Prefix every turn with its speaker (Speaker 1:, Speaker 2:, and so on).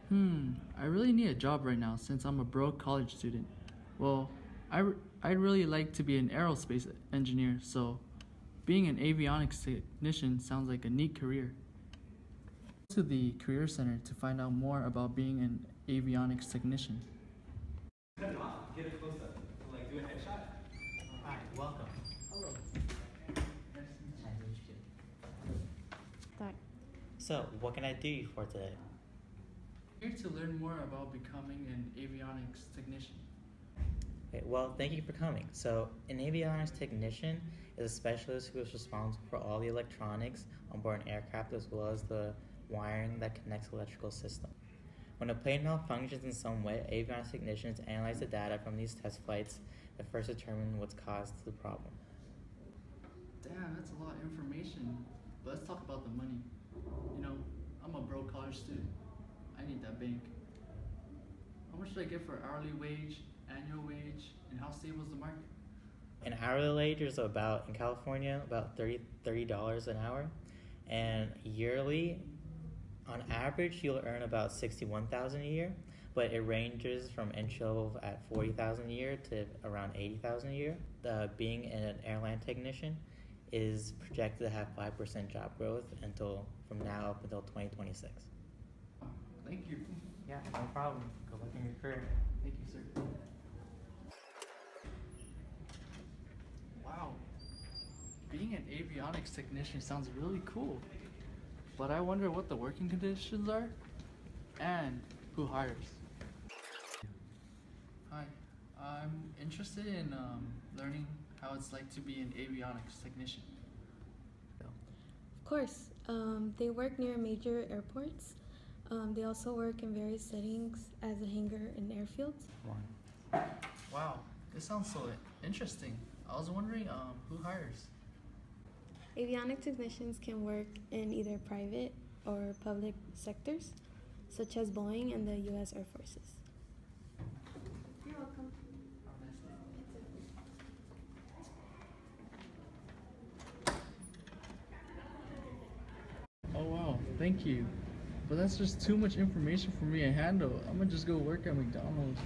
Speaker 1: I really need a job right now since I'm a broke college student. Well, I'd really like to be an aerospace engineer, so being an avionics technician sounds like a neat career. Go to the Career Center to find out more about being an avionics technician.
Speaker 2: Cut it off. Get a close up. Like do a headshot.
Speaker 3: Hi, welcome.
Speaker 1: Hello.
Speaker 3: Nice to meet you. So, what can I do you for today?
Speaker 1: I'm here to learn more about becoming an avionics technician.
Speaker 3: Okay, well, thank you for coming. So, an avionics technician is a specialist who is responsible for all the electronics on board an aircraft as well as the wiring that connects the electrical system. When a plane malfunctions in some way, avionics technicians analyze the data from these test flights to first determine what's caused the problem.
Speaker 1: Damn, that's a lot of information. But let's talk about the money. You know, I'm a broke college student. I need that bank. How much should I get for hourly wage, annual wage, and how stable is the market?
Speaker 3: An hourly wage is about, in California, about $30 an hour. And yearly, on average, you'll earn about $61,000 a year, but it ranges from entry level at $40,000 a year to around $80,000 a year. Being an airline technician is projected to have 5% job growth from now up until 2026.
Speaker 1: Thank you.
Speaker 3: Yeah, no problem. Good luck in your career.
Speaker 1: Thank you, sir. Wow. Being an avionics technician sounds really cool. But I wonder what the working conditions are and who hires. Hi, I'm interested in learning how it's like to be an avionics technician.
Speaker 4: Of course, they work near major airports. They also work in various settings as a hangar in airfields.
Speaker 1: Wow, this sounds so interesting. I was wondering who hires.
Speaker 4: Avionics technicians can work in either private or public sectors, such as Boeing and the U.S. Air Forces. You're welcome.
Speaker 1: Oh wow, thank you. But that's just too much information for me to handle. I'm gonna just go work at McDonald's.